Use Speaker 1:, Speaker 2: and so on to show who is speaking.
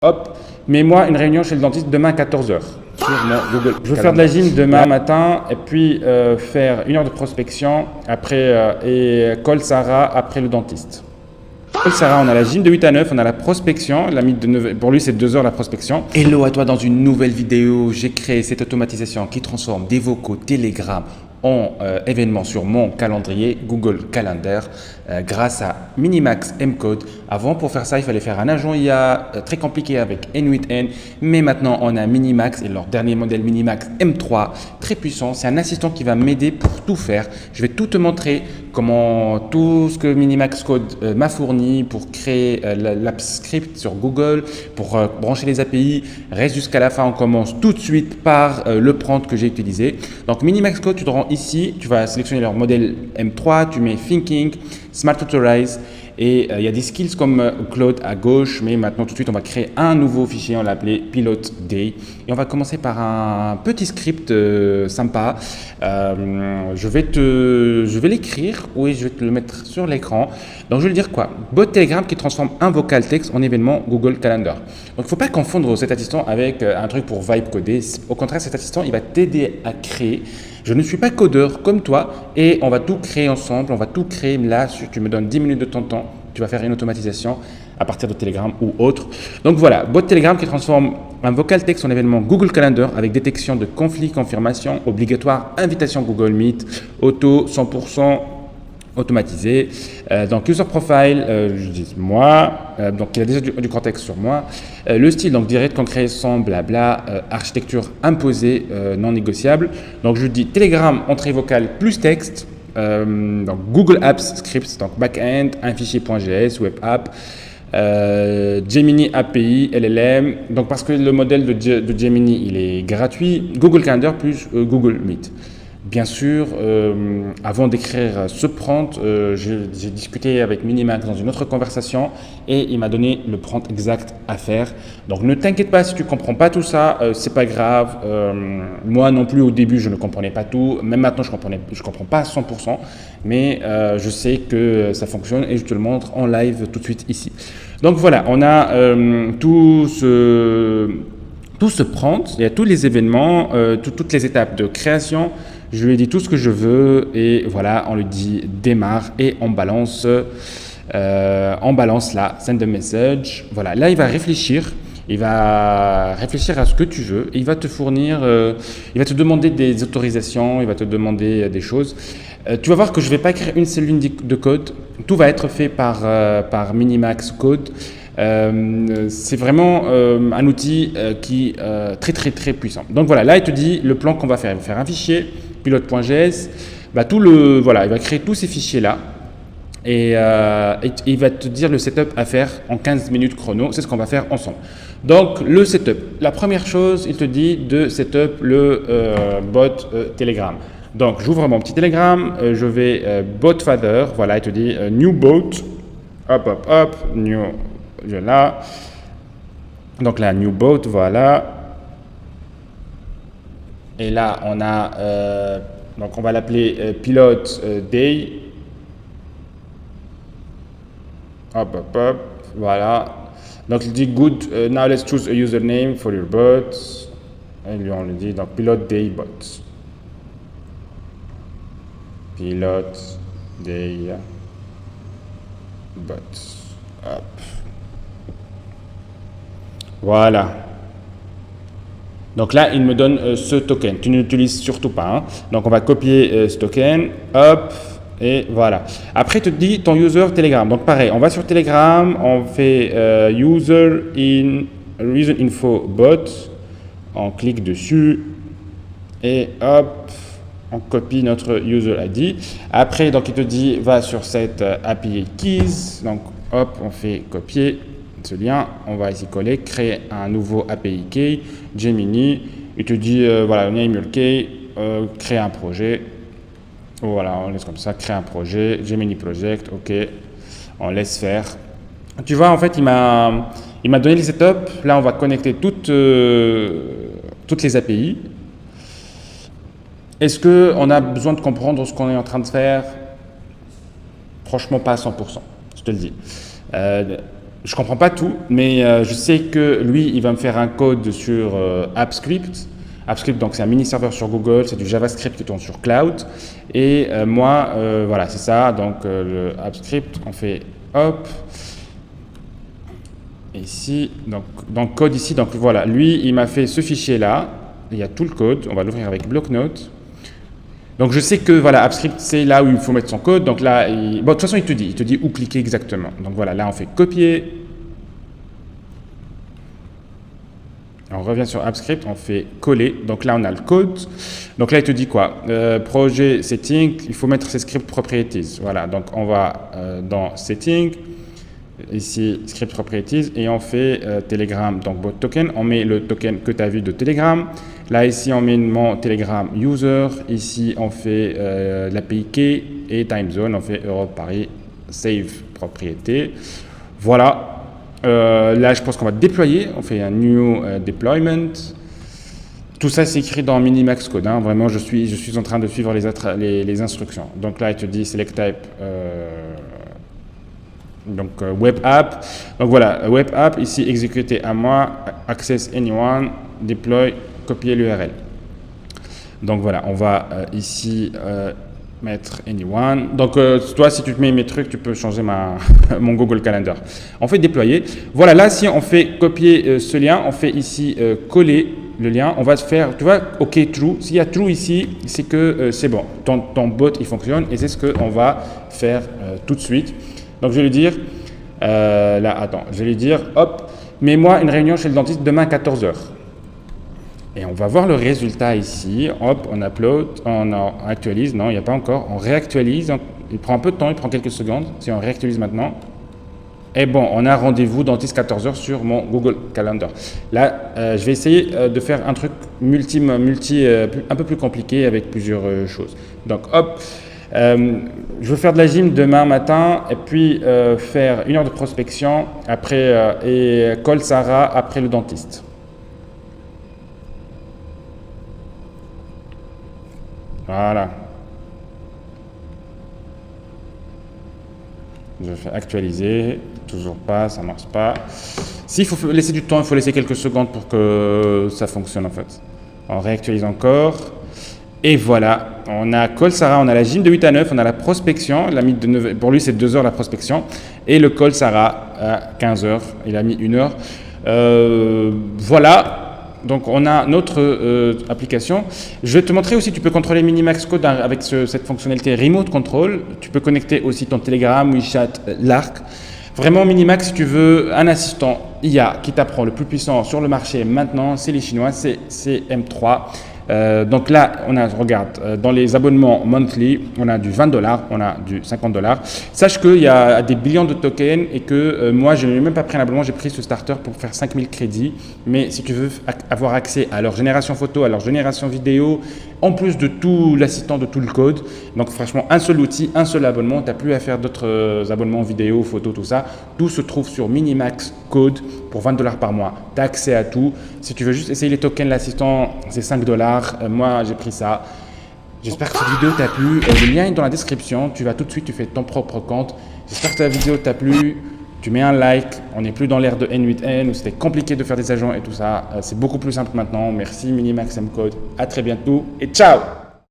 Speaker 1: hop, mets-moi une réunion chez le dentiste demain à 14 heures sur mon Google. Je veux faire de la gym demain matin et puis faire 1 heure de prospection après et call Sarah après le dentiste. Call Sarah, on a la gym de 8 à 9, on a la prospection, la mythe de 9, pour lui c'est 2 heures la prospection. Hello à toi, dans une nouvelle vidéo, j'ai créé cette automatisation qui transforme des vocaux Telegram en événements sur mon calendrier Google Calendar grâce à Minimax M-Code. Avant, pour faire ça, il fallait faire un agent IA très compliqué avec N8N, mais maintenant on a Minimax et leur dernier modèle Minimax M3, très puissant. C'est un assistant qui va m'aider pour tout faire. Je vais tout te montrer comment tout ce que Minimax Code m'a fourni pour créer l'app script sur Google, pour brancher les API. Reste jusqu'à la fin, on commence tout de suite par le prompt que j'ai utilisé. Donc Minimax Code, tu te rends ici, tu vas sélectionner leur modèle M3, tu mets Thinking, Smart Authorize et il y a des skills comme Claude à gauche, mais maintenant tout de suite on va créer un nouveau fichier, on l'a appelé Pilot Day et on va commencer par un petit script sympa. Je vais l'écrire, oui, je vais te le mettre sur l'écran. Donc je vais le dire quoi? Bot Telegram qui transforme un vocal texte en événement Google Calendar. Donc il ne faut pas confondre cet assistant avec un truc pour vibe coder. Au contraire, cet assistant il va t'aider à créer. Je ne suis pas codeur comme toi et on va tout créer ensemble, on va tout créer là, tu me donnes 10 minutes de ton temps, tu vas faire une automatisation à partir de Telegram ou autre. Donc voilà, bot Telegram qui transforme un vocal texte en événement Google Calendar avec détection de conflits, confirmation obligatoire, invitation Google Meet, auto 100% automatisé. Donc user profile, je dis moi, donc il y a déjà du contexte sur moi. Le style, donc direct, concret, sans blabla, architecture imposée, non négociable. Donc je dis Telegram, entrée vocale plus texte. Donc Google Apps Scripts, donc backend, un fichier .js, web app. Gemini API, LLM, donc parce que le modèle de Gemini il est gratuit, Google Calendar plus Google Meet. Bien sûr, avant d'écrire ce prompt, j'ai discuté avec Minimax dans une autre conversation et il m'a donné le prompt exact à faire. Donc ne t'inquiète pas si tu ne comprends pas tout ça, c'est pas grave. Moi non plus au début je ne comprenais pas tout, même maintenant je comprends pas à 100%, mais je sais que ça fonctionne et je te le montre en live tout de suite ici. Donc voilà, on a tout ce prompt, il y a tous les événements, toutes les étapes de création. Je lui ai dit tout ce que je veux et voilà, on lui dit démarre et on balance là, send a message. Voilà, là il va réfléchir. Il va réfléchir à ce que tu veux et il va te fournir, il va te demander des autorisations, il va te demander des choses. Tu vas voir que je ne vais pas écrire une seule ligne de code. Tout va être fait par Minimax Code. C'est vraiment un outil qui est très très très puissant. Donc voilà, là il te dit le plan qu'on va faire. Il va faire un fichier, pilot.js, il va créer tous ces fichiers là. Et il va te dire le setup à faire en 15 minutes chrono. C'est ce qu'on va faire ensemble. Donc le setup, la première chose, il te dit de setup le bot Telegram. Donc j'ouvre mon petit Telegram, je vais bot father, voilà, il te dit new bot, hop, new, là. Donc là, new bot, voilà. Et là, on a, donc on va l'appeler pilot day. Hop, voilà. Donc il dit good, now let's choose a username for your bot. Et lui on lui dit donc pilot day bot. Pilot day bot. Hop. Voilà. Donc là, il me donne ce token. Tu n'utilises surtout pas. Hein. Donc on va copier ce token. Hop. Et voilà. Après, il te dit ton user Telegram. Donc pareil, on va sur Telegram, on fait user info bot, on clique dessus et hop, on copie notre user ID. Après, donc il te dit va sur cette API keys. Donc hop, on fait copier ce lien, on va ici coller, créer un nouveau API key, Gemini. Il te dit voilà, name your key, créer un projet. Voilà, on laisse comme ça, créer un projet, Gemini Project, ok, on laisse faire. Tu vois, en fait, il m'a donné le setup. Là, on va connecter toutes les API. Est-ce qu'on a besoin de comprendre ce qu'on est en train de faire? Franchement, pas à 100%, je te le dis. Je comprends pas tout, mais je sais que lui, il va me faire un code sur AppScript. AppScript, donc c'est un mini serveur sur Google, c'est du JavaScript qui tourne sur Cloud. Et moi, voilà, c'est ça. Donc le AppScript, on fait hop. Ici, donc dans le code ici, donc voilà, lui, il m'a fait ce fichier-là. Il y a tout le code. On va l'ouvrir avec bloc-notes. Donc je sais que voilà, AppScript, c'est là où il faut mettre son code. Donc là, bon, de toute façon, il te dit où cliquer exactement. Donc voilà, là, on fait copier. On revient sur AppScript, on fait coller. Donc là, on a le code. Donc là, il te dit quoi? Projet setting, il faut mettre ses script properties. Voilà, donc on va dans setting. Ici, script properties, et on fait Telegram, donc bot token. On met le token que tu as vu de Telegram. Là, ici, on met mon Telegram user. Ici, on fait l'API key et time zone. On fait Europe Paris, save propriété. Voilà. Là, je pense qu'on va déployer. On fait un new deployment. Tout ça, c'est écrit dans Minimax Code. Hein. Vraiment, je suis en train de suivre les instructions. Donc là, il te dit select type. Donc web app, donc voilà, web app, ici exécuter à moi, access anyone, deploy, copier l'URL. Donc voilà, on va ici mettre anyone. Donc toi, si tu te mets mes trucs, tu peux changer mon Google Calendar. On fait déployer. Voilà, là, si on fait copier ce lien, on fait ici coller le lien. On va se faire, tu vois, OK, true. S'il y a true ici, c'est que c'est bon. Ton bot, il fonctionne et c'est ce qu'on va faire tout de suite. Donc, je vais lui dire, là, attends, je vais lui dire, hop, mets-moi une réunion chez le dentiste demain à 14h. Et on va voir le résultat ici. Hop, on upload, on actualise. Non, il n'y a pas encore. On réactualise. Il prend un peu de temps, il prend quelques secondes. Si on réactualise maintenant. Et bon, on a rendez-vous dentiste 14h sur mon Google Calendar. Là, je vais essayer de faire un truc un peu plus compliqué avec plusieurs choses. Donc, hop. Je veux faire de la gym demain matin et puis faire 1 heure de prospection après et call Sarah après le dentiste. Voilà. Je fais actualiser, toujours pas, ça marche pas. S'il faut laisser du temps, il faut laisser quelques secondes pour que ça fonctionne en fait. On réactualise encore. Et voilà, on a call Sarah, on a la gym de 8 à 9, on a la prospection, il a mis de 9, pour lui c'est 2 heures la prospection, et le call Sarah à 15 heures, il a mis 1 heure. Voilà, donc on a notre application. Je vais te montrer aussi, tu peux contrôler Minimax Code avec cette fonctionnalité Remote Control. Tu peux connecter aussi ton Telegram, WeChat, Lark. Vraiment, Minimax, si tu veux un assistant IA qui t'apprend le plus puissant sur le marché maintenant, c'est les Chinois, c'est M3. Donc là, regarde, dans les abonnements monthly, on a du 20$, on a du 50$. Sache qu'il y a des billions de tokens et que moi, je n'ai même pas pris un abonnement, j'ai pris ce starter pour faire 5000 crédits. Mais si tu veux avoir accès à leur génération photo, à leur génération vidéo, en plus de tout l'assistant, de tout le code, donc franchement, un seul outil, un seul abonnement, tu n'as plus à faire d'autres abonnements vidéo, photo, tout ça. Tout se trouve sur Minimax Code pour 20$ par mois. Tu as accès à tout. Si tu veux juste essayer les tokens, l'assistant, c'est 5$. Moi, j'ai pris ça. J'espère que cette vidéo t'a plu. Le lien est dans la description. Tu vas tout de suite, tu fais ton propre compte. J'espère que la vidéo t'a plu. Tu mets un like. On n'est plus dans l'ère de N8N où c'était compliqué de faire des agents et tout ça. C'est beaucoup plus simple maintenant. Merci Minimax M Code. À très bientôt et ciao!